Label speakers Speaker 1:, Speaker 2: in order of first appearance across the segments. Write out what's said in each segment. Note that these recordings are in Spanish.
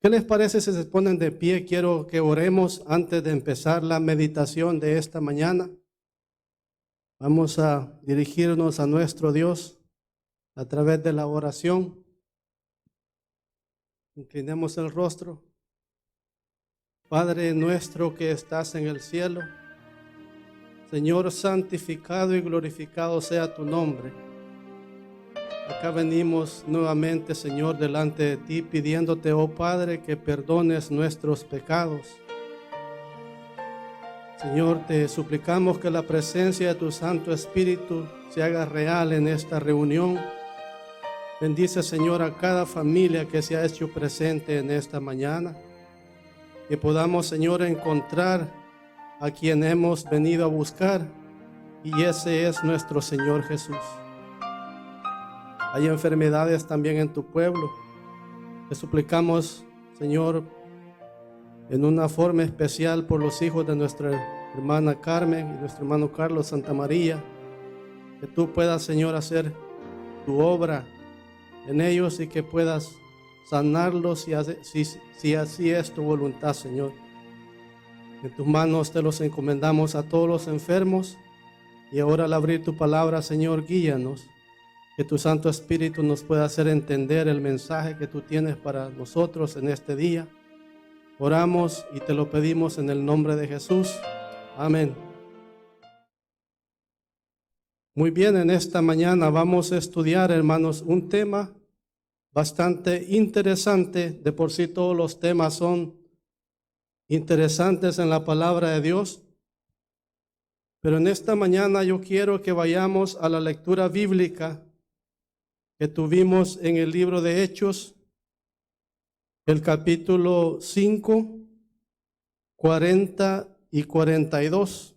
Speaker 1: ¿Qué les parece si se ponen de pie? Quiero que oremos antes de empezar la meditación de esta mañana. Vamos a dirigirnos a nuestro Dios a través de la oración. Inclinemos el rostro. Padre nuestro que estás en el cielo, Señor, santificado y glorificado sea tu nombre. Acá venimos nuevamente, Señor, delante de ti, pidiéndote, oh Padre, que perdones nuestros pecados. Señor, te suplicamos que la presencia de tu Santo Espíritu se haga real en esta reunión. Bendice, Señor, a cada familia que se ha hecho presente en esta mañana. Que podamos, Señor, encontrar a quien hemos venido a buscar, y ese es nuestro Señor Jesús. Hay enfermedades también en tu pueblo. Te suplicamos, Señor, en una forma especial por los hijos de nuestra hermana Carmen y nuestro hermano Carlos Santamaría, que tú puedas, Señor, hacer tu obra en ellos y que puedas sanarlos si así es tu voluntad, Señor. En tus manos te los encomendamos a todos los enfermos, y ahora al abrir tu palabra, Señor, guíanos, que tu Santo Espíritu nos pueda hacer entender el mensaje que tú tienes para nosotros en este día. Oramos y te lo pedimos en el nombre de Jesús. Amén. Muy bien, en esta mañana vamos a estudiar, hermanos, un tema bastante interesante. De por sí todos los temas son interesantes en la palabra de Dios. Pero en esta mañana yo quiero que vayamos a la lectura bíblica que tuvimos en el libro de Hechos, el capítulo 5, 40 y 42.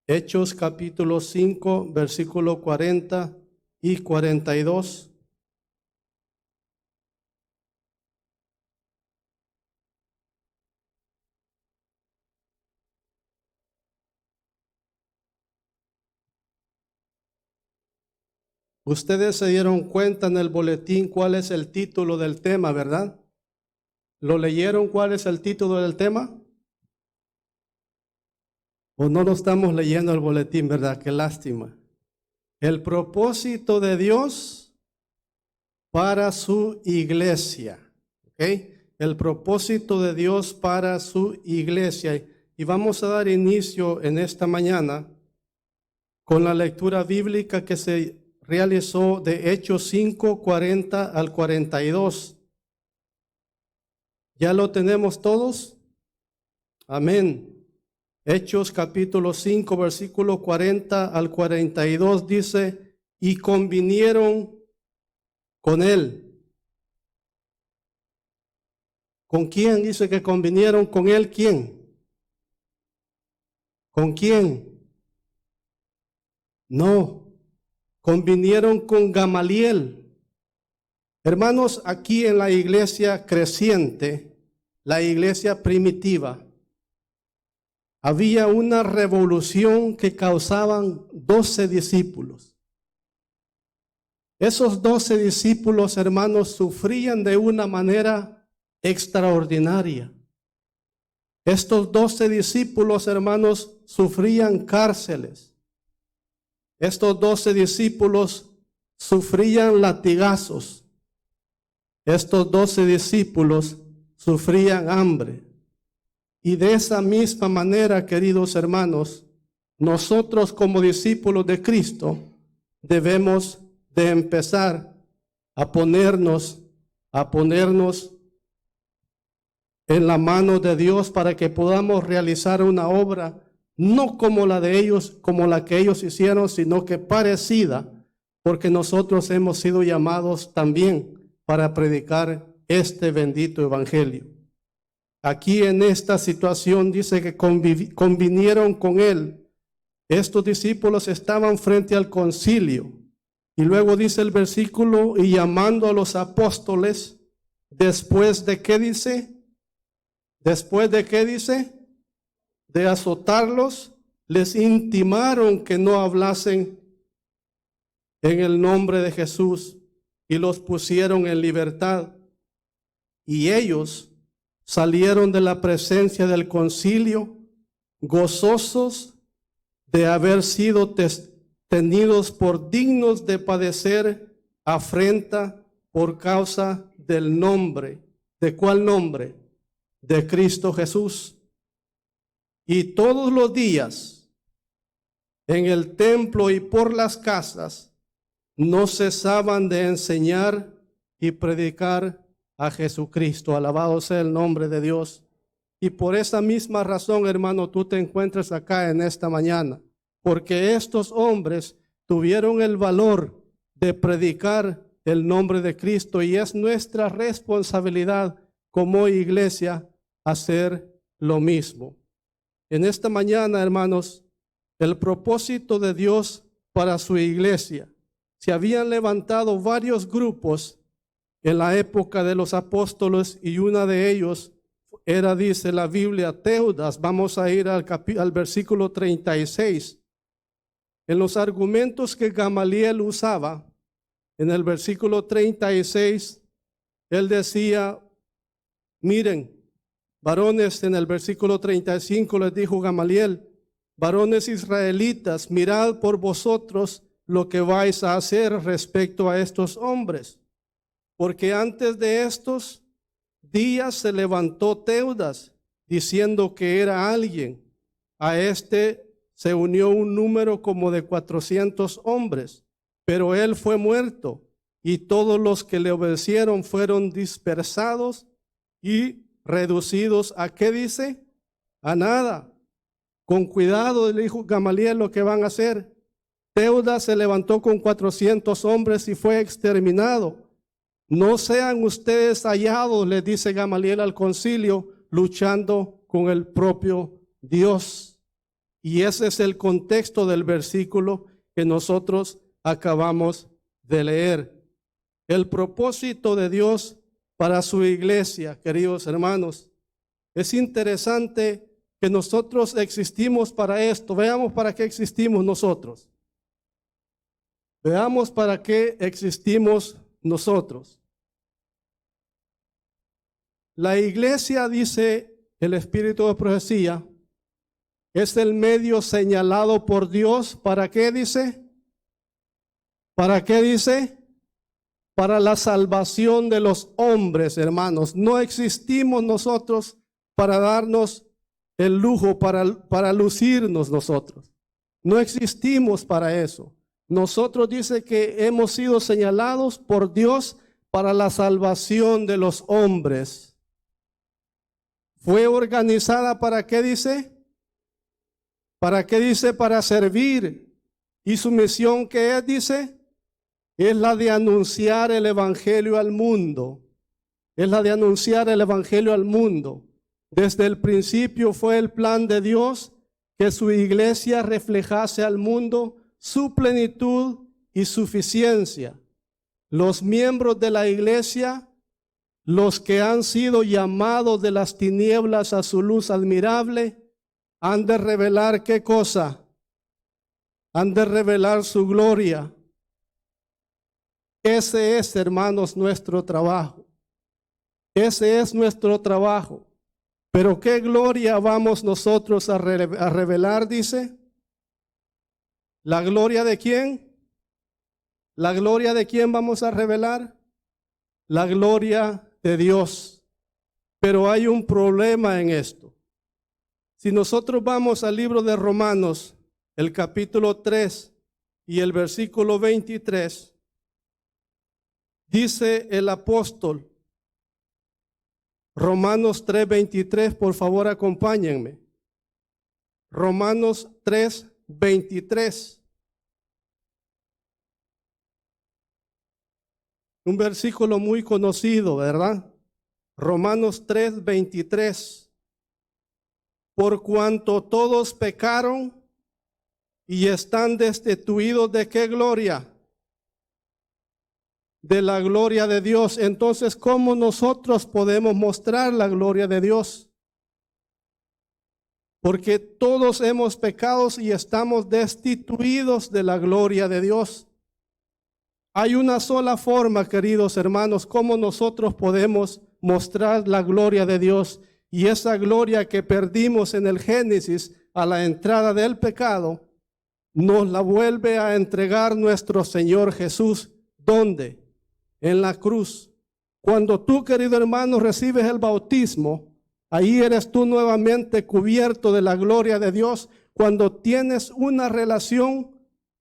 Speaker 1: Hechos capítulo 5, versículo 40 y 42. Ustedes se dieron cuenta en el boletín cuál es el título del tema, ¿verdad? ¿Lo leyeron cuál es el título del tema? ¿O no lo estamos leyendo el boletín, verdad? Qué lástima. El propósito de Dios para su iglesia. ¿Ok? El propósito de Dios para su iglesia. Y vamos a dar inicio en esta mañana con la lectura bíblica que se realizó de Hechos 5, 40 al 42. ¿Ya lo tenemos todos? Amén. Hechos capítulo 5, versículo 40 al 42 dice, y convinieron con él. ¿Con quién dice que convinieron con él? ¿Quién? ¿Con quién? No. Convinieron con Gamaliel. Hermanos, aquí en la iglesia creciente, la iglesia primitiva, había una revolución que causaban 12 discípulos. Esos 12 discípulos, hermanos, sufrían de una manera extraordinaria. Estos 12 discípulos, hermanos, sufrían cárceles. Estos 12 discípulos sufrían latigazos. Estos 12 discípulos sufrían hambre. Y de esa misma manera, queridos hermanos, nosotros como discípulos de Cristo debemos de empezar a ponernos en la mano de Dios para que podamos realizar una obra no como la de ellos, como la que ellos hicieron, sino que parecida, porque nosotros hemos sido llamados también para predicar este bendito evangelio. Aquí en esta situación dice que convinieron con él. Estos discípulos estaban frente al concilio. Y luego dice el versículo, y llamando a los apóstoles, después de qué dice, de azotarlos, les intimaron que no hablasen en el nombre de Jesús y los pusieron en libertad. Y ellos salieron de la presencia del concilio gozosos de haber sido tenidos por dignos de padecer afrenta por causa del nombre. ¿De cuál nombre? De Cristo Jesús. Y todos los días en el templo y por las casas no cesaban de enseñar y predicar a Jesucristo. Alabado sea el nombre de Dios. Y por esa misma razón, hermano, tú te encuentras acá en esta mañana, porque estos hombres tuvieron el valor de predicar el nombre de Cristo, y es nuestra responsabilidad como iglesia hacer lo mismo. En esta mañana, hermanos, el propósito de Dios para su iglesia, se habían levantado varios grupos en la época de los apóstoles, y una de ellos era, dice la Biblia, Teudas. Vamos a ir al versículo 36. En los argumentos que Gamaliel usaba, en el versículo 36, él decía, miren, varones, en el versículo 35 les dijo Gamaliel, varones israelitas, mirad por vosotros lo que vais a hacer respecto a estos hombres. Porque antes de estos días se levantó Teudas, diciendo que era alguien. A este se unió un número como de 400 hombres, pero él fue muerto, y todos los que le obedecieron fueron dispersados y reducidos a, ¿qué dice? A nada. Con cuidado, le dijo Gamaliel, lo que van a hacer. Teudas se levantó con 400 hombres y fue exterminado. No sean ustedes hallados, le dice Gamaliel al concilio, luchando con el propio Dios. Y ese es el contexto del versículo que nosotros acabamos de leer. El propósito de Dios para su iglesia, queridos hermanos, es interesante que nosotros existimos para esto. Veamos para qué existimos nosotros. Veamos para qué existimos nosotros. La iglesia, dice el Espíritu de Profecía, es el medio señalado por Dios. ¿Para qué dice? ¿Para qué dice? Para la salvación de los hombres, hermanos. No existimos nosotros para darnos el lujo, para lucirnos nosotros. No existimos para eso. Nosotros dice que hemos sido señalados por Dios para la salvación de los hombres. Fue organizada ¿para qué dice? ¿Para qué dice? Para servir. Y su misión, ¿qué es? Dice, es la de anunciar el evangelio al mundo. Es la de anunciar el evangelio al mundo. Desde el principio fue el plan de Dios que su iglesia reflejase al mundo su plenitud y suficiencia. Los miembros de la iglesia, los que han sido llamados de las tinieblas a su luz admirable, han de revelar ¿qué cosa? Han de revelar su gloria. Ese es, hermanos, nuestro trabajo. Ese es nuestro trabajo. Pero ¿qué gloria vamos nosotros a revelar? Dice. ¿La gloria de quién? ¿La gloria de quién vamos a revelar? La gloria de Dios. Pero hay un problema en esto. Si nosotros vamos al libro de Romanos, el capítulo 3 y el versículo 23, dice el apóstol, Romanos 3:23, por favor acompáñenme. Romanos 3:23. Un versículo muy conocido, ¿verdad? Romanos 3:23. Por cuanto todos pecaron y están destituidos ¿de qué gloria? De la gloria de Dios. Entonces, ¿cómo nosotros podemos mostrar la gloria de Dios? Porque todos hemos pecado y estamos destituidos de la gloria de Dios. Hay una sola forma, queridos hermanos, cómo nosotros podemos mostrar la gloria de Dios. Y esa gloria que perdimos en el Génesis a la entrada del pecado, nos la vuelve a entregar nuestro Señor Jesús. ¿Dónde? En la cruz. Cuando tú, querido hermano, recibes el bautismo, ahí eres tú nuevamente cubierto de la gloria de Dios. Cuando tienes una relación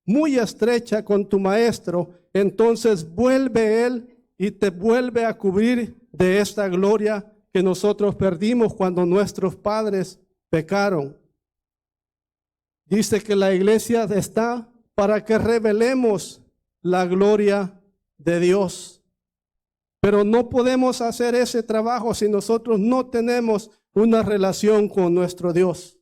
Speaker 1: muy estrecha con tu maestro, entonces vuelve Él y te vuelve a cubrir de esta gloria que nosotros perdimos cuando nuestros padres pecaron. Dice que la iglesia está para que revelemos la gloria de Dios. Pero no podemos hacer ese trabajo si nosotros no tenemos una relación con nuestro Dios.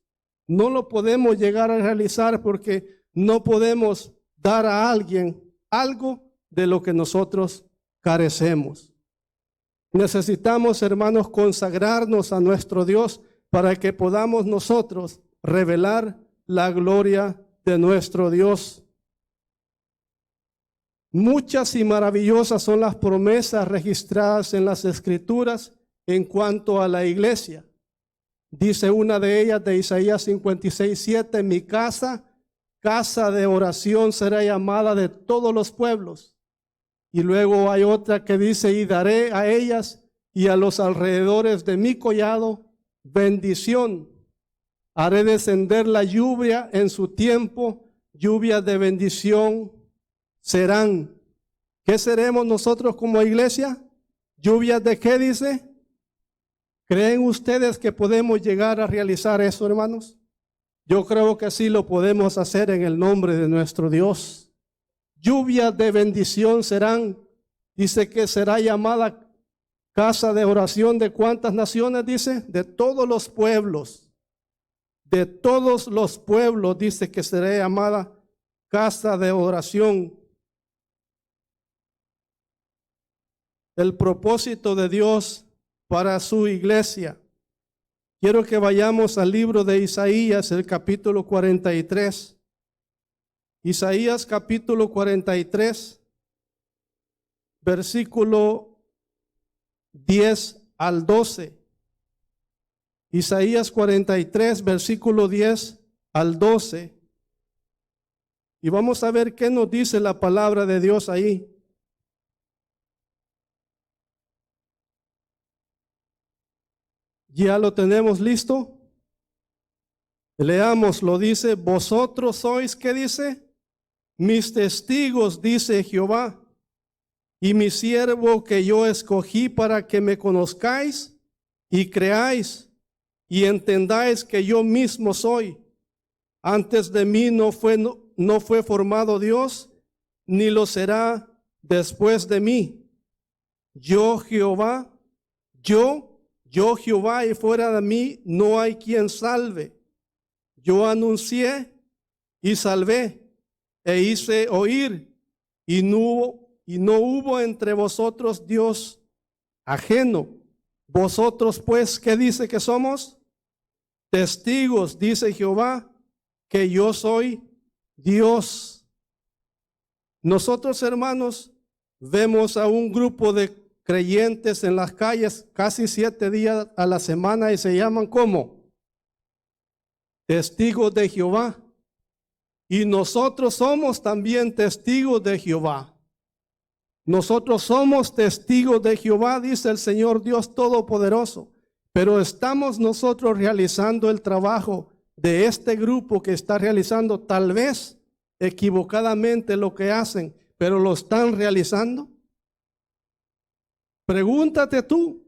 Speaker 1: No lo podemos llegar a realizar porque no podemos dar a alguien algo de lo que nosotros carecemos. Necesitamos, hermanos, consagrarnos a nuestro Dios para que podamos nosotros revelar la gloria de nuestro Dios. Muchas y maravillosas son las promesas registradas en las Escrituras en cuanto a la iglesia. Dice una de ellas de Isaías 56:7, mi casa de oración será llamada de todos los pueblos. Y luego hay otra que dice, y daré a ellas y a los alrededores de mi collado bendición. Haré descender la lluvia en su tiempo, lluvias de bendición serán. ¿Qué seremos nosotros como iglesia? ¿Lluvias de qué dice? ¿Creen ustedes que podemos llegar a realizar eso, hermanos? Yo creo que sí lo podemos hacer en el nombre de nuestro Dios. Lluvias de bendición serán. Dice que será llamada casa de oración de ¿cuántas naciones? Dice, de todos los pueblos. De todos los pueblos dice que será llamada casa de oración. El propósito de Dios para su iglesia. Quiero que vayamos al libro de Isaías, el capítulo 43. Isaías capítulo 43, versículo 10 al 12. Isaías 43, versículo 10 al 12. Y vamos a ver qué nos dice la palabra de Dios ahí. ¿Ya lo tenemos listo? Leamos, lo dice, vosotros sois, ¿qué dice? Mis testigos, dice Jehová, y mi siervo que yo escogí para que me conozcáis y creáis y entendáis que yo mismo soy. Antes de mí no fue formado Dios, ni lo será después de mí. Yo Jehová, yo Jehová, y fuera de mí no hay quien salve. Yo anuncié y salvé, e hice oír, y no hubo entre vosotros Dios ajeno. Vosotros pues, ¿qué dice que somos? Testigos, dice Jehová, que yo soy Dios. Nosotros, hermanos, vemos a un grupo de creyentes en las calles casi 7 días a la semana y se llaman ¿cómo? Testigos de Jehová. Y nosotros somos también testigos de Jehová. Nosotros somos testigos de Jehová, dice el Señor Dios Todopoderoso. Pero estamos nosotros realizando el trabajo de este grupo que está realizando tal vez equivocadamente lo que hacen, pero lo están realizando. Pregúntate tú.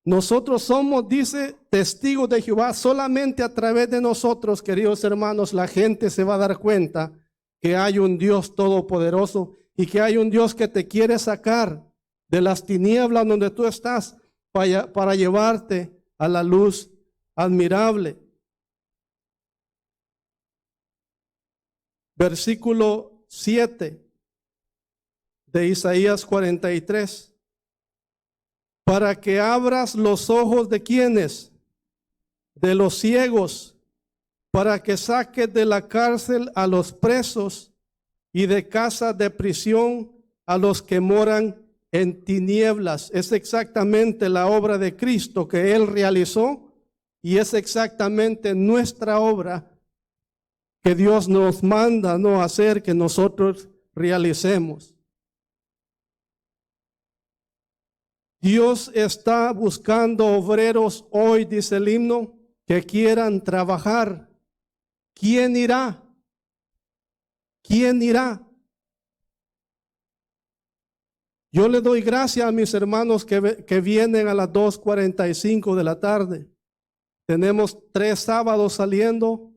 Speaker 1: Nosotros somos, dice, testigos de Jehová. Solamente a través de nosotros, queridos hermanos, la gente se va a dar cuenta que hay un Dios todopoderoso y que hay un Dios que te quiere sacar de las tinieblas donde tú estás para llevarte a la luz admirable. Versículo 7 de Isaías 43. Para que abras los ojos de quienes, de los ciegos, para que saques de la cárcel a los presos y de casa de prisión a los que moran en tinieblas. Es exactamente la obra de Cristo que Él realizó y es exactamente nuestra obra que Dios nos manda no hacer, que nosotros realicemos. Dios está buscando obreros hoy, dice el himno, que quieran trabajar. ¿Quién irá? ¿Quién irá? Yo le doy gracias a mis hermanos que vienen a las 2:45 de la tarde. Tenemos 3 sábados saliendo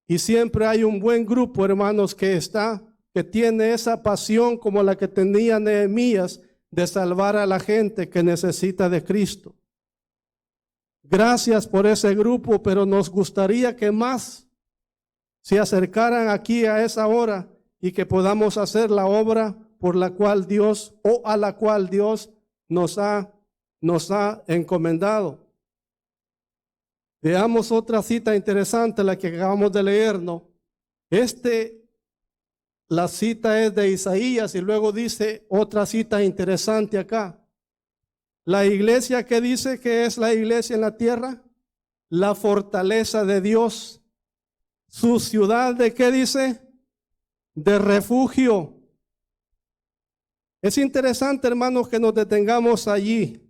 Speaker 1: y siempre hay un buen grupo, hermanos, que tiene esa pasión como la que tenía Nehemías de salvar a la gente que necesita de Cristo. Gracias por ese grupo, pero nos gustaría que más se acercaran aquí a esa hora y que podamos hacer la obra por la cual Dios o a la cual Dios nos ha encomendado. Veamos otra cita interesante, la que acabamos de leer, ¿no? La cita es de Isaías y luego dice otra cita interesante acá. La iglesia, ¿qué dice que es la iglesia en la tierra? La fortaleza de Dios. Su ciudad, ¿de qué dice? De refugio. Es interesante, hermanos, que nos detengamos allí.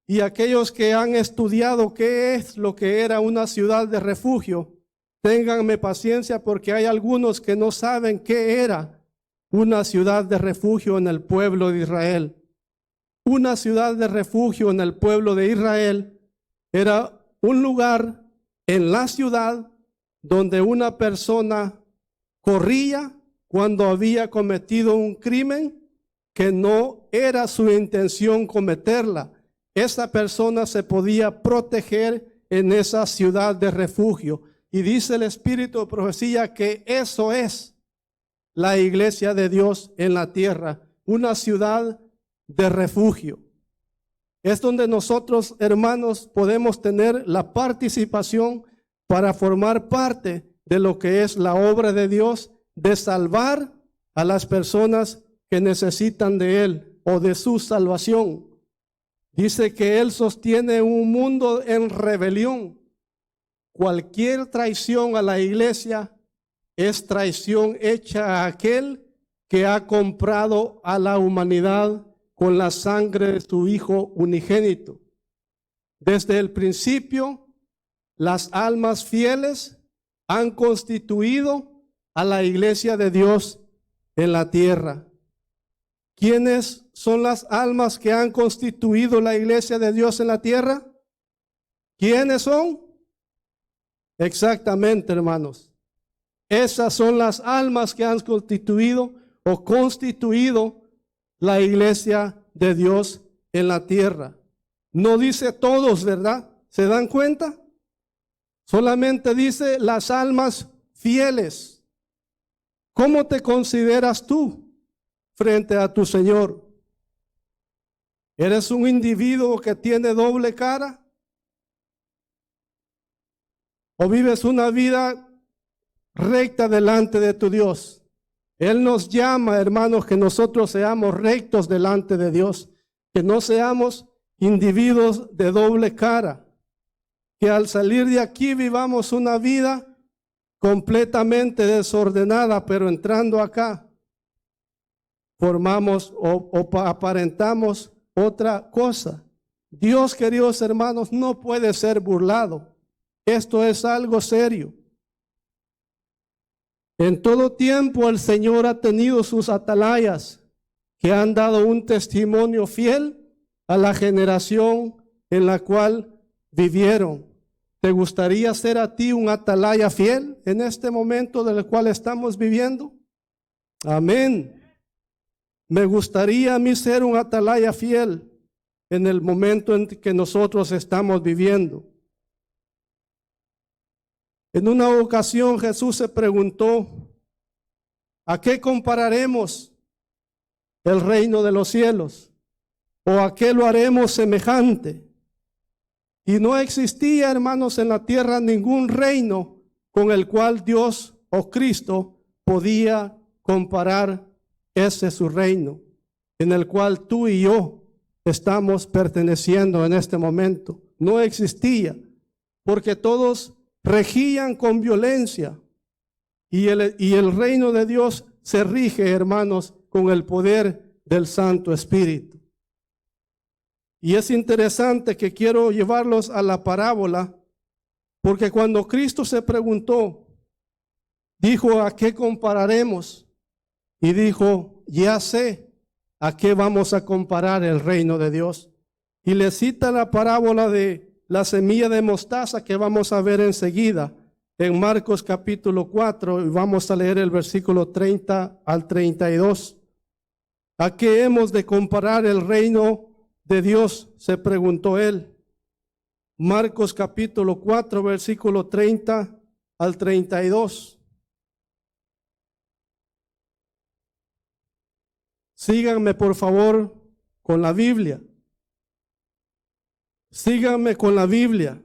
Speaker 1: Y aquellos que han estudiado qué es lo que era una ciudad de refugio, ténganme paciencia porque hay algunos que no saben qué era una ciudad de refugio en el pueblo de Israel. Una ciudad de refugio en el pueblo de Israel era un lugar en la ciudad donde una persona corría cuando había cometido un crimen que no era su intención cometerla. Esa persona se podía proteger en esa ciudad de refugio. Y dice el Espíritu de Profecía que eso es la iglesia de Dios en la tierra, una ciudad de refugio. Es donde nosotros, hermanos, podemos tener la participación para formar parte de lo que es la obra de Dios, de salvar a las personas que necesitan de Él o de su salvación. Dice que Él sostiene un mundo en rebelión. Cualquier traición a la iglesia es traición hecha a aquel que ha comprado a la humanidad con la sangre de su Hijo unigénito. Desde el principio, las almas fieles han constituido a la iglesia de Dios en la tierra. ¿Quiénes son las almas que han constituido la iglesia de Dios en la tierra? ¿Quiénes son? Exactamente, hermanos. Esas son las almas que han constituido la iglesia de Dios en la tierra. No dice todos, ¿verdad? ¿Se dan cuenta? Solamente dice las almas fieles. ¿Cómo te consideras tú frente a tu Señor? ¿Eres un individuo que tiene doble cara? ¿O vives una vida recta delante de tu Dios? Él nos llama, hermanos, que nosotros seamos rectos delante de Dios, que no seamos individuos de doble cara, que al salir de aquí vivamos una vida completamente desordenada, pero entrando acá formamos o aparentamos otra cosa. Dios, queridos hermanos, no puede ser burlado. Esto es algo serio. En todo tiempo el Señor ha tenido sus atalayas que han dado un testimonio fiel a la generación en la cual vivieron. ¿Te gustaría ser a ti un atalaya fiel en este momento del cual estamos viviendo? Amén. Me gustaría a mí ser un atalaya fiel en el momento en que nosotros estamos viviendo. En una ocasión Jesús se preguntó, ¿a qué compararemos el reino de los cielos? ¿O a qué lo haremos semejante? Y no existía, hermanos, en la tierra ningún reino con el cual Dios o Cristo podía comparar ese su reino. en el cual tú y yo estamos perteneciendo en este momento. No existía, porque todos regían con violencia y el reino de Dios se rige, hermanos, con el poder del Santo Espíritu. Y es interesante que quiero llevarlos a la parábola, porque cuando Cristo se preguntó, dijo, ¿a qué compararemos? Y dijo, ya sé a qué vamos a comparar el reino de Dios. Y le cita la parábola de la semilla de mostaza que vamos a ver enseguida en Marcos capítulo 4, y vamos a leer el versículo 30 al 32. ¿A qué hemos de comparar el reino de Dios?, se preguntó él. Marcos capítulo 4, versículo 30 al 32. Síganme por favor con la Biblia. Síganme con la Biblia.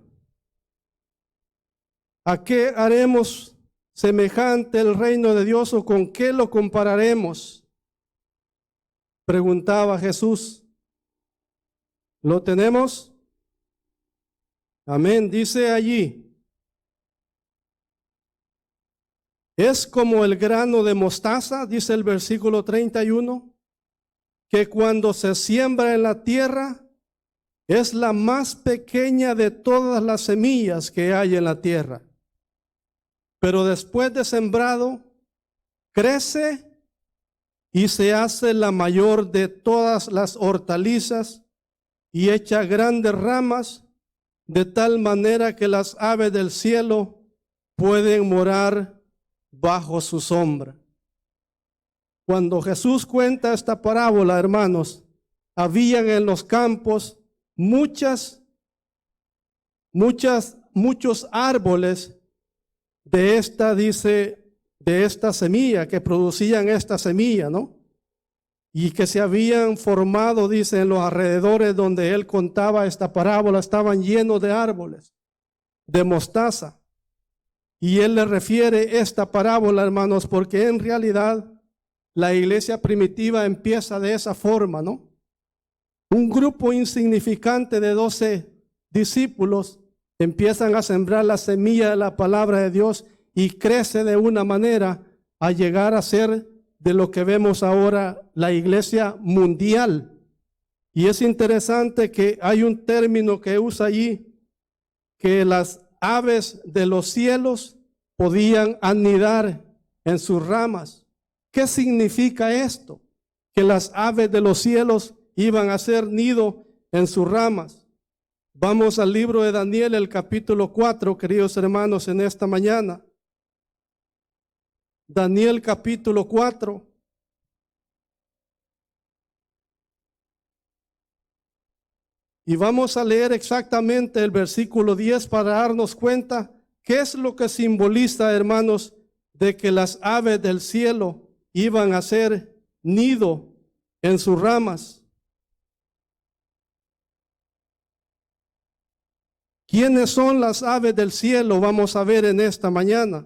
Speaker 1: ¿A qué haremos semejante el reino de Dios, o con qué lo compararemos?, preguntaba Jesús. ¿Lo tenemos? Amén. Dice allí, es como el grano de mostaza, dice el versículo 31, que cuando se siembra en la tierra es la más pequeña de todas las semillas que hay en la tierra. Pero después de sembrado, crece y se hace la mayor de todas las hortalizas y echa grandes ramas, de tal manera que las aves del cielo pueden morar bajo su sombra. Cuando Jesús cuenta esta parábola, hermanos, habían en los campos muchos árboles de esta, dice, de esta semilla, que producían esta semilla, ¿no? Y que se habían formado, dice, en los alrededores donde él contaba esta parábola, estaban llenos de árboles de mostaza. Y él le refiere esta parábola, hermanos, porque en realidad la iglesia primitiva empieza de esa forma, ¿no? Un grupo insignificante de 12 discípulos empiezan a sembrar la semilla de la palabra de Dios y crece de una manera a llegar a ser de lo que vemos ahora la iglesia mundial. Y es interesante que hay un término que usa allí, que las aves de los cielos podían anidar en sus ramas. ¿Qué significa esto? Que las aves de los cielos iban a hacer nido en sus ramas. Vamos al libro de Daniel, el capítulo 4, queridos hermanos, en esta mañana. Daniel capítulo 4. Y vamos a leer exactamente el versículo 10 para darnos cuenta qué es lo que simboliza, hermanos, de que las aves del cielo iban a hacer nido en sus ramas. ¿Quiénes son las aves del cielo? Vamos a ver en esta mañana.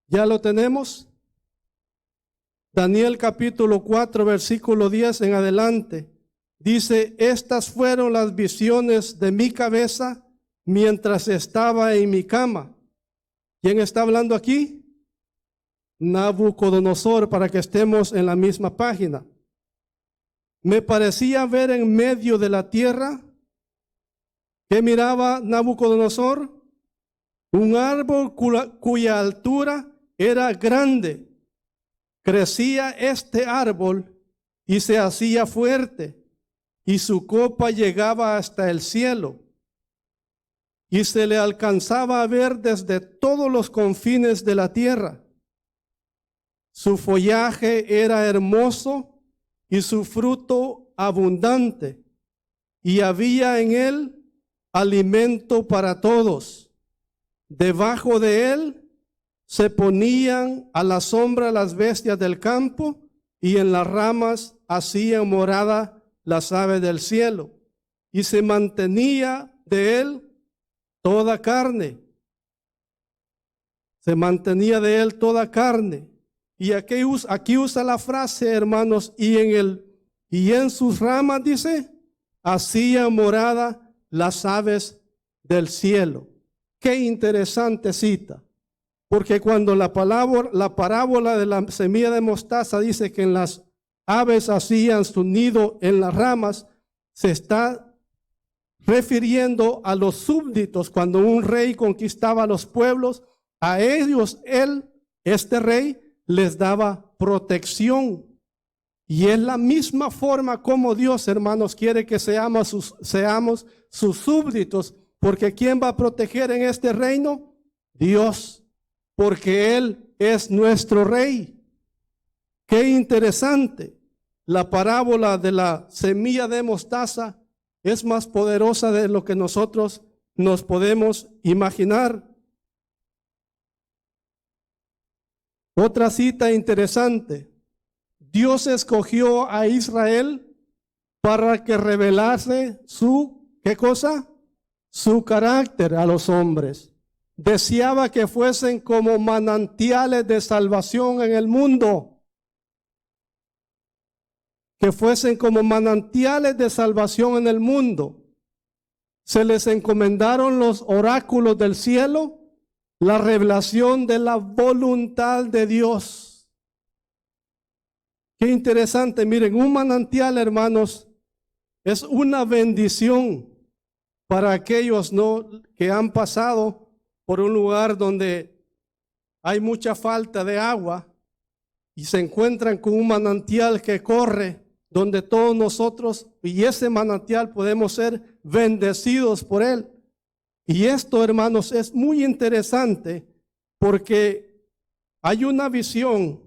Speaker 1: ¿Ya lo tenemos? Daniel capítulo 4, versículo 10 en adelante. Dice, estas fueron las visiones de mi cabeza mientras estaba en mi cama. ¿Quién está hablando aquí? Nabucodonosor, para que estemos en la misma página. Me parecía ver en medio de la tierra, ¿qué miraba Nabucodonosor? Un árbol cuya altura era grande. Crecía este árbol y se hacía fuerte, y su copa llegaba hasta el cielo, y se le alcanzaba a ver desde todos los confines de la tierra. Su follaje era hermoso y su fruto abundante, y había en él alimento para todos. Debajo de él se ponían a la sombra las bestias del campo, y en las ramas hacían morada las aves del cielo, y se mantenía de él toda carne. Se mantenía de él toda carne, Y aquí usa la frase, hermanos, y en sus ramas, dice, hacía morada las aves del cielo. Qué interesante cita. Porque cuando la parábola de la semilla de mostaza dice que en las aves hacían su nido en las ramas, se está refiriendo a los súbditos. Cuando un rey conquistaba a los pueblos, a ellos este rey, les daba protección. Y es la misma forma como Dios, hermanos, quiere que seamos sus súbditos. Porque ¿quién va a proteger en este reino? Dios. Porque Él es nuestro rey. Qué interesante. La parábola de la semilla de mostaza es más poderosa de lo que nosotros nos podemos imaginar. Otra cita interesante. Dios escogió a Israel para que revelase ¿qué cosa? Su carácter a los hombres. Deseaba que fuesen como manantiales de salvación en el mundo. Que fuesen como manantiales de salvación en el mundo. Se les encomendaron los oráculos del cielo, la revelación de la voluntad de Dios. Qué interesante, miren, un manantial, hermanos, es una bendición para aquellos que han pasado por un lugar donde hay mucha falta de agua y se encuentran con un manantial que corre, donde todos nosotros y ese manantial podemos ser bendecidos por él. Y esto, hermanos, es muy interesante porque hay una visión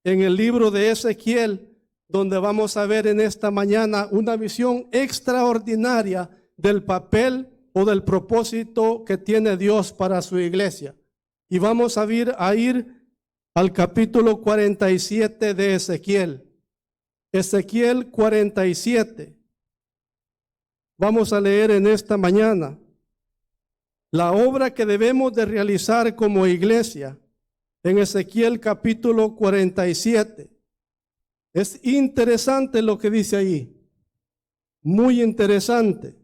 Speaker 1: en el libro de Ezequiel donde vamos a ver en esta mañana una visión extraordinaria del papel o del propósito que tiene Dios para su iglesia. Y vamos a ir al capítulo 47 de Ezequiel. Ezequiel 47. Vamos a leer en esta mañana la obra que debemos de realizar como iglesia en Ezequiel capítulo 47. Es interesante lo que dice ahí. Muy interesante.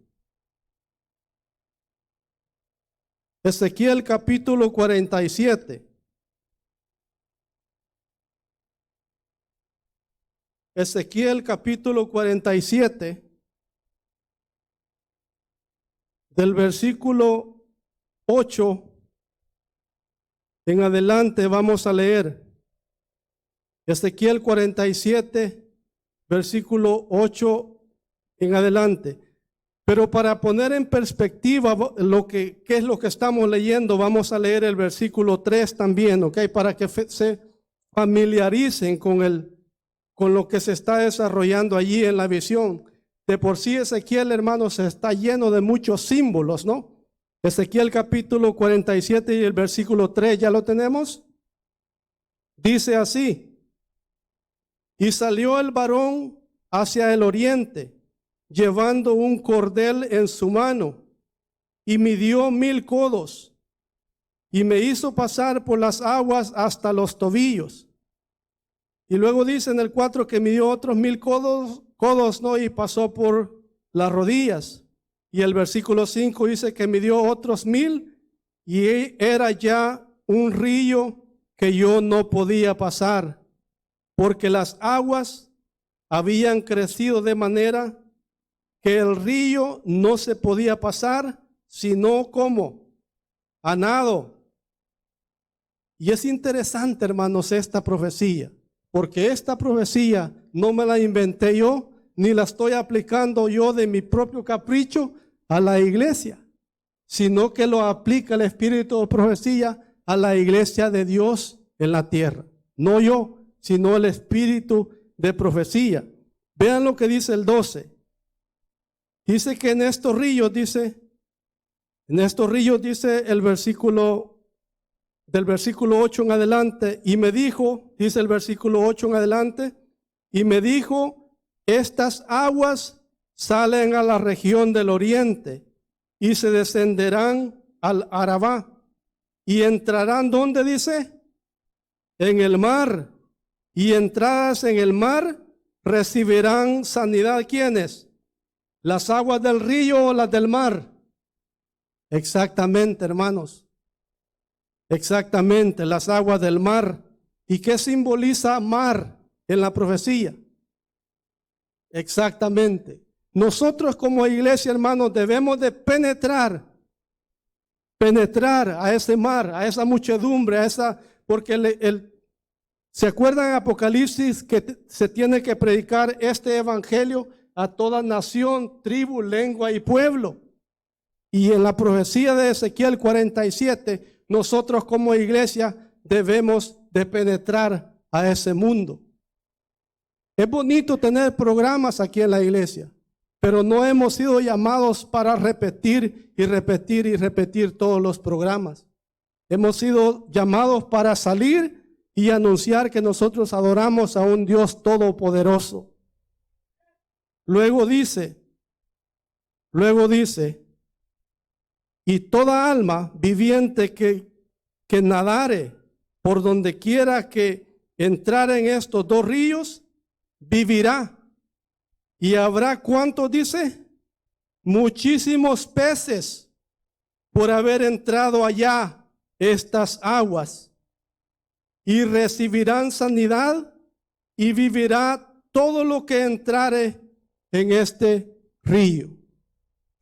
Speaker 1: Ezequiel capítulo 47. Ezequiel capítulo 47, del versículo 8 en adelante vamos a leer. Ezequiel 47, versículo 8 en adelante. Pero para poner en perspectiva qué es lo que estamos leyendo, vamos a leer el versículo 3 también, ¿ok? Para que se familiaricen con lo que se está desarrollando allí en la visión. De por sí Ezequiel, hermanos, está lleno de muchos símbolos, ¿no? Ezequiel capítulo 47 y el versículo 3, ¿ya lo tenemos? Dice así: y salió el varón hacia el oriente, llevando un cordel en su mano, y midió 1000 codos, y me hizo pasar por las aguas hasta los tobillos. Y luego dice en el 4 que midió otros 1000 codos, ¿no? Y pasó por las rodillas. Y el versículo 5 dice que midió otros 1000 y era ya un río que yo no podía pasar, porque las aguas habían crecido de manera que el río no se podía pasar, sino como a nado. Y es interesante, hermanos, esta profecía. Porque esta profecía no me la inventé yo, ni la estoy aplicando yo de mi propio capricho a la iglesia, sino que lo aplica el Espíritu de profecía a la iglesia de Dios en la tierra. No yo, sino el Espíritu de profecía. Vean lo que dice el 12. Dice que en estos ríos, dice el versículo del versículo 8 en adelante, y me dijo, dice el versículo 8 en adelante, y me dijo, estas aguas salen a la región del oriente y se descenderán al Arabá y entrarán, ¿dónde dice? En el mar, y entradas en el mar recibirán sanidad. ¿Quiénes? ¿Las aguas del río o las del mar? Exactamente, hermanos. Exactamente, las aguas del mar. ¿Y qué simboliza mar en la profecía? Exactamente. Nosotros como iglesia, hermanos, debemos de penetrar a ese mar, a esa muchedumbre, porque ¿se acuerdan en Apocalipsis que se tiene que predicar este evangelio a toda nación, tribu, lengua y pueblo? Y en la profecía de Ezequiel 47, nosotros como iglesia debemos de penetrar a ese mundo. Es bonito tener programas aquí en la iglesia, pero no hemos sido llamados para repetir y repetir y repetir todos los programas. Hemos sido llamados para salir y anunciar que nosotros adoramos a un Dios todopoderoso. Luego dice, y toda alma viviente que nadare por donde quiera que entrare en estos dos ríos, vivirá. Y habrá, ¿cuántos dice? Muchísimos peces por haber entrado allá estas aguas. Y recibirán sanidad y vivirá todo lo que entrare en este río.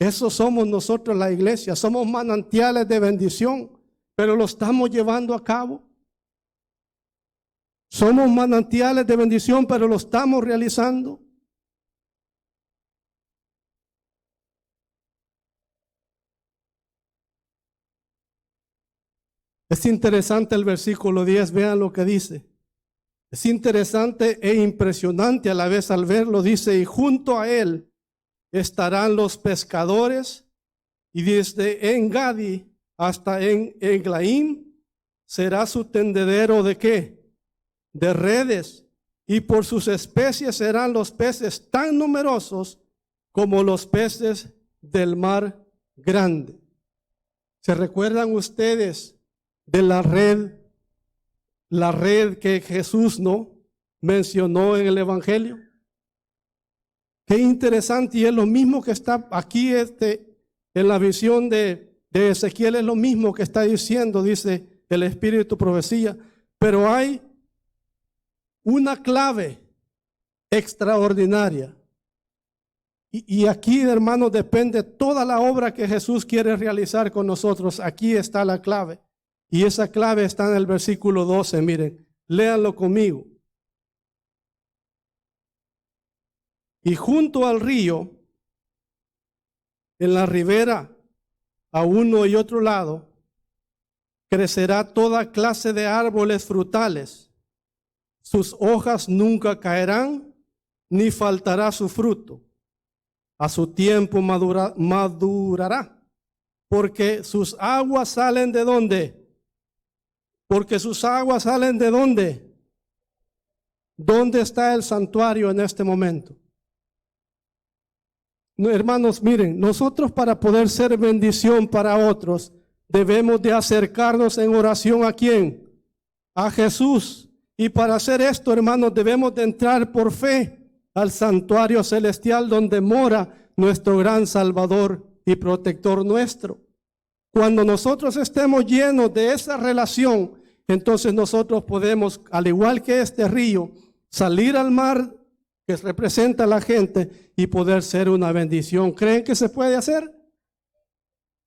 Speaker 1: Eso somos nosotros, la iglesia. Somos manantiales de bendición, pero lo estamos llevando a cabo. Somos manantiales de bendición, pero lo estamos realizando. Es interesante el versículo 10, vean lo que dice. Es interesante e impresionante a la vez al verlo. Dice, y junto a él estarán los pescadores, y desde En-Gadi hasta en Eglaim será su tendedero ¿de qué? De redes, y por sus especies serán los peces tan numerosos como los peces del mar grande. ¿Se recuerdan ustedes de la red que Jesús no mencionó en el Evangelio? Qué interesante, y es lo mismo que está aquí en la visión de Ezequiel, es lo mismo que está diciendo, dice el Espíritu Profecía, pero hay una clave extraordinaria. Y aquí, hermanos, depende toda la obra que Jesús quiere realizar con nosotros. Aquí está la clave. Y esa clave está en el versículo 12, miren, léanlo conmigo. Y junto al río, en la ribera, a uno y otro lado, crecerá toda clase de árboles frutales. Sus hojas nunca caerán, ni faltará su fruto. A su tiempo madurará, porque sus aguas salen ¿de dónde? Porque sus aguas salen ¿de dónde? ¿Dónde está el santuario en este momento? No, hermanos, miren, nosotros para poder ser bendición para otros, debemos de acercarnos en oración ¿a quién? A Jesús. Y para hacer esto, hermanos, debemos de entrar por fe al santuario celestial donde mora nuestro gran Salvador y protector nuestro. Cuando nosotros estemos llenos de esa relación, entonces nosotros podemos, al igual que este río, salir al mar que representa a la gente y poder ser una bendición. ¿Creen que se puede hacer?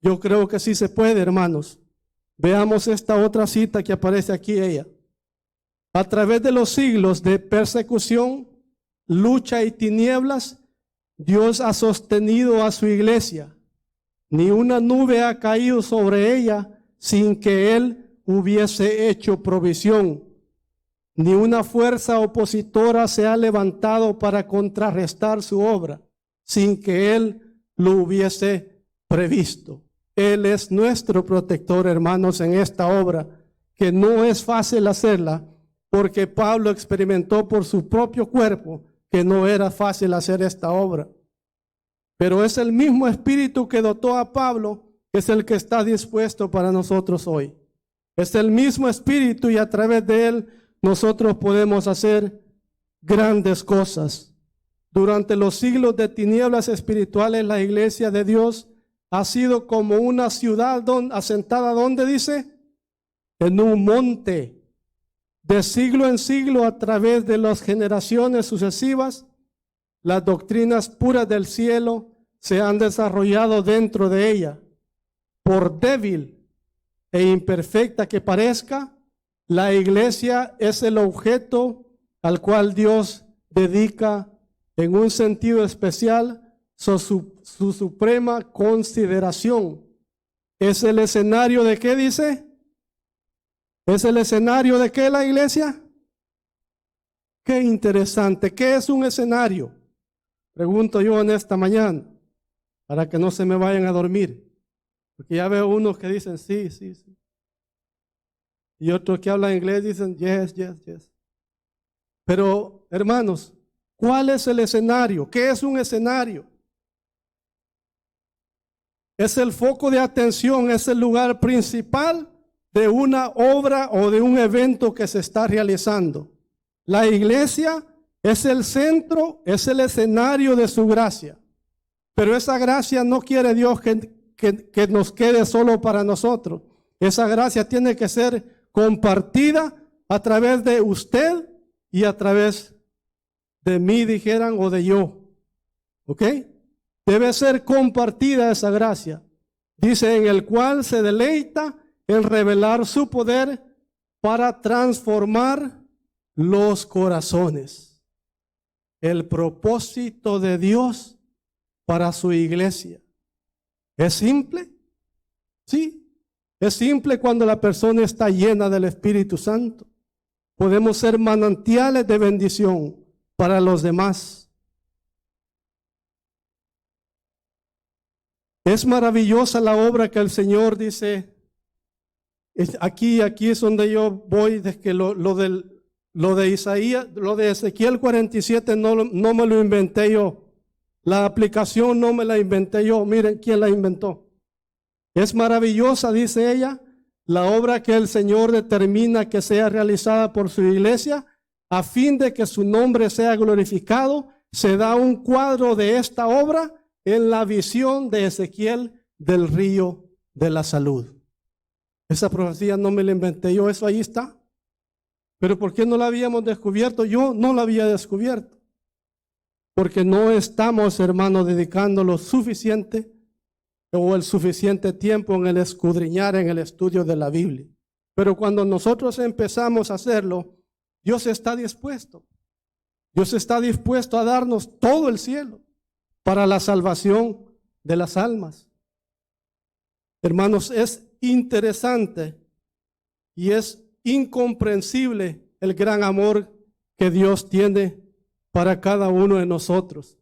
Speaker 1: Yo creo que sí se puede, hermanos. Veamos esta otra cita que aparece aquí ella. A través de los siglos de persecución, lucha y tinieblas, Dios ha sostenido a su iglesia. Ni una nube ha caído sobre ella sin que Él hubiese hecho provisión. Ni una fuerza opositora se ha levantado para contrarrestar su obra, sin que Él lo hubiese previsto. Él es nuestro protector, hermanos, en esta obra, que no es fácil hacerla, porque Pablo experimentó por su propio cuerpo que no era fácil hacer esta obra. Pero es el mismo Espíritu que dotó a Pablo, que es el que está dispuesto para nosotros hoy. Es el mismo Espíritu y a través de él nosotros podemos hacer grandes cosas. Durante los siglos de tinieblas espirituales, la iglesia de Dios ha sido como una ciudad asentada, ¿dónde dice? En un monte. De siglo en siglo, a través de las generaciones sucesivas, las doctrinas puras del cielo se han desarrollado dentro de ella. Por débil e imperfecta que parezca, la iglesia es el objeto al cual Dios dedica en un sentido especial su suprema consideración. ¿Es el escenario de qué dice? ¿Es el escenario de qué la iglesia? Qué interesante. ¿Qué es un escenario? Pregunto yo en esta mañana, para que no se me vayan a dormir. Porque ya veo unos que dicen sí, sí, sí. Y otros que hablan inglés dicen yes, yes, yes. Pero, hermanos, ¿cuál es el escenario? ¿Qué es un escenario? Es el foco de atención, es el lugar principal de una obra o de un evento que se está realizando. La iglesia es el centro, es el escenario de su gracia. Pero esa gracia no quiere Dios que nos quede solo para nosotros. Esa gracia tiene que ser compartida a través de usted y a través de mí, dijeran, o de yo. ¿Ok? Debe ser compartida esa gracia. Dice, en el cual se deleita en revelar su poder para transformar los corazones. El propósito de Dios para su iglesia. ¿Es simple? Sí. Es simple cuando la persona está llena del Espíritu Santo. Podemos ser manantiales de bendición para los demás. Es maravillosa la obra que el Señor dice. Aquí es donde yo voy, de que lo de Isaías, lo de Ezequiel 47 no me lo inventé yo. La aplicación no me la inventé yo. Miren quién la inventó. Es maravillosa, dice ella, la obra que el Señor determina que sea realizada por su iglesia, a fin de que su nombre sea glorificado. Se da un cuadro de esta obra en la visión de Ezequiel del río de la salud. Esa profecía no me la inventé yo, eso ahí está. Pero ¿por qué no la habíamos descubierto? Yo no la había descubierto. Porque no estamos, hermanos, dedicando lo suficiente o el suficiente tiempo en el escudriñar, en el estudio de la Biblia. Pero cuando nosotros empezamos a hacerlo, Dios está dispuesto. Dios está dispuesto a darnos todo el cielo para la salvación de las almas. Hermanos, es interesante y es incomprensible el gran amor que Dios tiene para cada uno de nosotros.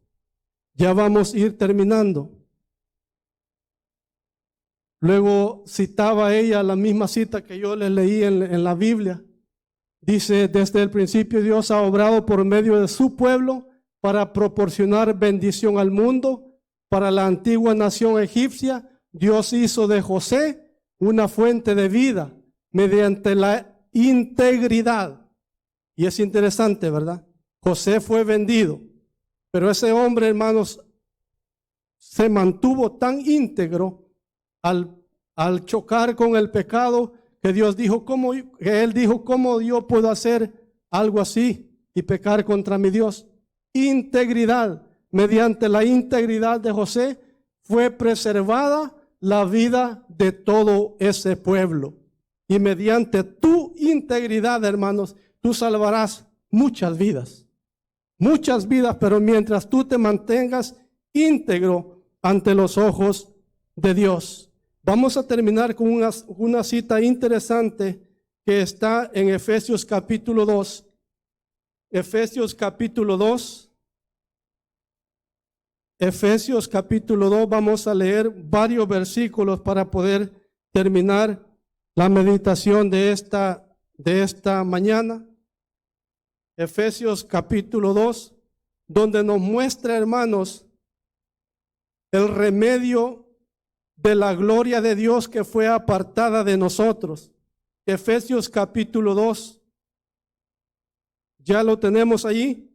Speaker 1: Ya vamos a ir terminando. Luego citaba ella la misma cita que yo les leí en la Biblia. Dice, desde el principio Dios ha obrado por medio de su pueblo para proporcionar bendición al mundo. Para la antigua nación egipcia, Dios hizo de José una fuente de vida mediante la integridad. Y es interesante, ¿verdad? José fue vendido, pero ese hombre, hermanos, se mantuvo tan íntegro al chocar con el pecado que Dios dijo, él dijo, ¿cómo yo puedo hacer algo así y pecar contra mi Dios? Integridad. Mediante la integridad de José fue preservada la vida de todo ese pueblo. Y mediante tu integridad, hermanos, tú salvarás muchas vidas. Muchas vidas, pero mientras tú te mantengas íntegro ante los ojos de Dios. Vamos a terminar con una cita interesante que está en Efesios capítulo 2. Efesios capítulo 2. Efesios capítulo 2, vamos a leer varios versículos para poder terminar la meditación de esta mañana. Efesios capítulo 2, donde nos muestra, hermanos, el remedio de la gloria de Dios que fue apartada de nosotros. Efesios capítulo 2, Ya lo tenemos allí.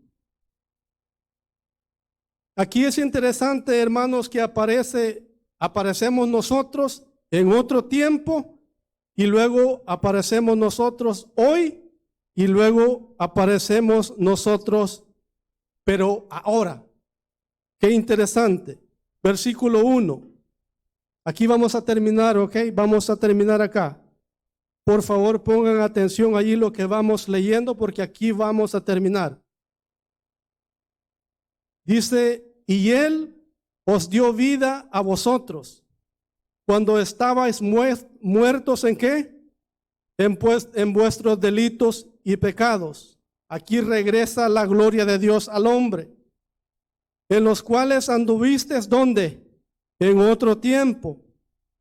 Speaker 1: Aquí es interesante, hermanos, que aparecemos nosotros en otro tiempo y luego aparecemos nosotros hoy y luego aparecemos nosotros, pero ahora. Qué interesante. Versículo 1. Aquí vamos a terminar, ¿ok? Vamos a terminar acá. Por favor, pongan atención allí lo que vamos leyendo porque aquí vamos a terminar. Dice, y Él os dio vida a vosotros cuando estabais muertos ¿en qué? En vuestros delitos y pecados. Aquí regresa la gloria de Dios al hombre. En los cuales anduvisteis, ¿dónde? En otro tiempo,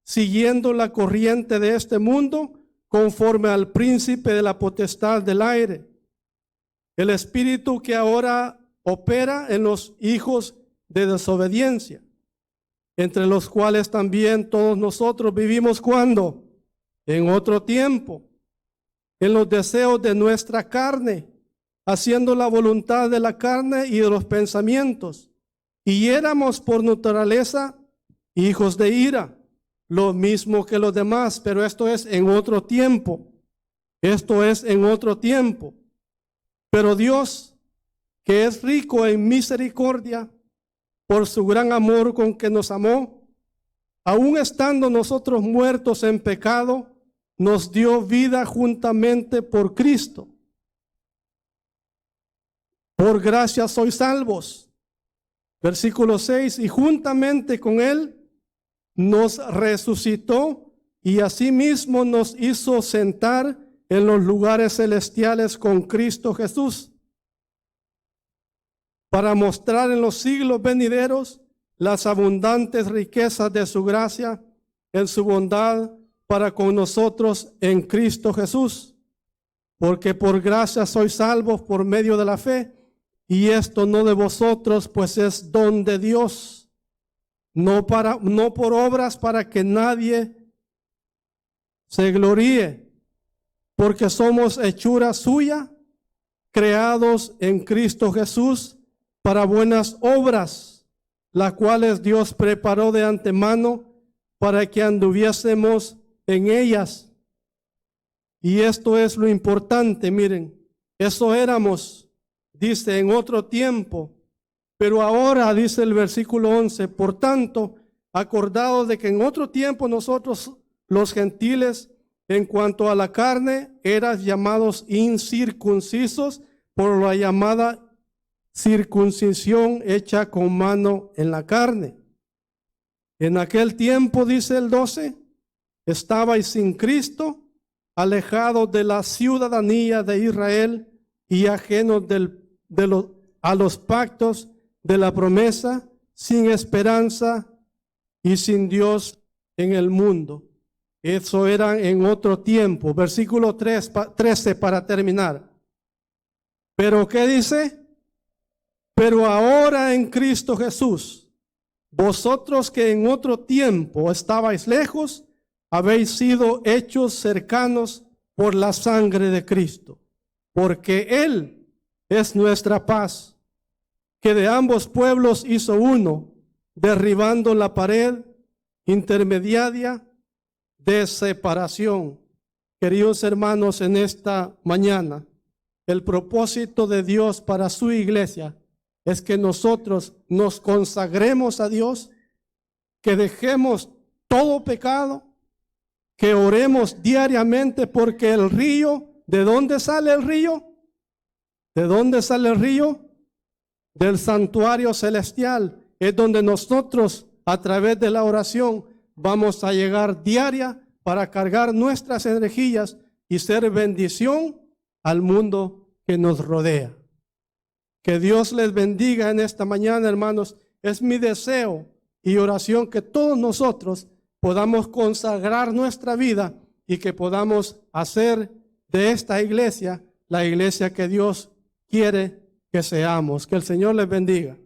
Speaker 1: siguiendo la corriente de este mundo, conforme al príncipe de la potestad del aire, el espíritu que ahora opera en los hijos de desobediencia, entre los cuales también todos nosotros vivimos cuando, en otro tiempo, en los deseos de nuestra carne, haciendo la voluntad de la carne y de los pensamientos, y éramos por naturaleza hijos de ira, lo mismo que los demás, pero esto es en otro tiempo. Esto es en otro tiempo. Pero Dios, que es rico en misericordia, por su gran amor con que nos amó, aun estando nosotros muertos en pecado, nos dio vida juntamente por Cristo. Por gracia sois salvos. Versículo 6, y juntamente con Él nos resucitó y asimismo nos hizo sentar en los lugares celestiales con Cristo Jesús, para mostrar en los siglos venideros las abundantes riquezas de su gracia en su bondad para con nosotros en Cristo Jesús. Porque por gracia sois salvos por medio de la fe, y esto no de vosotros, pues es don de Dios, no por obras para que nadie se gloríe, porque somos hechura suya, creados en Cristo Jesús para buenas obras, las cuales Dios preparó de antemano para que anduviésemos en ellas. Y esto es lo importante, miren, eso éramos, dice, en otro tiempo, pero ahora, dice el versículo 11, por tanto, acordados de que en otro tiempo nosotros, los gentiles, en cuanto a la carne, eran llamados incircuncisos por la llamada circuncisión hecha con mano en la carne. En aquel tiempo, dice el 12, estabais sin Cristo, alejados de la ciudadanía de Israel y ajenos a los pactos de la promesa, sin esperanza y sin Dios en el mundo. Eso era en otro tiempo. Versículo 13 para terminar. Pero ¿qué dice? Pero ahora en Cristo Jesús, vosotros que en otro tiempo estabais lejos, habéis sido hechos cercanos por la sangre de Cristo, porque Él es nuestra paz, que de ambos pueblos hizo uno, derribando la pared intermediaria de separación. Queridos hermanos, en esta mañana, el propósito de Dios para su iglesia es que nosotros nos consagremos a Dios, que dejemos todo pecado, que oremos diariamente, porque el río, ¿de dónde sale el río? ¿De dónde sale el río? Del santuario celestial. Es donde nosotros, a través de la oración, vamos a llegar diaria para cargar nuestras energías y ser bendición al mundo que nos rodea. Que Dios les bendiga en esta mañana, hermanos. Es mi deseo y oración que todos nosotros podamos consagrar nuestra vida y que podamos hacer de esta iglesia la iglesia que Dios quiere que seamos. Que el Señor les bendiga.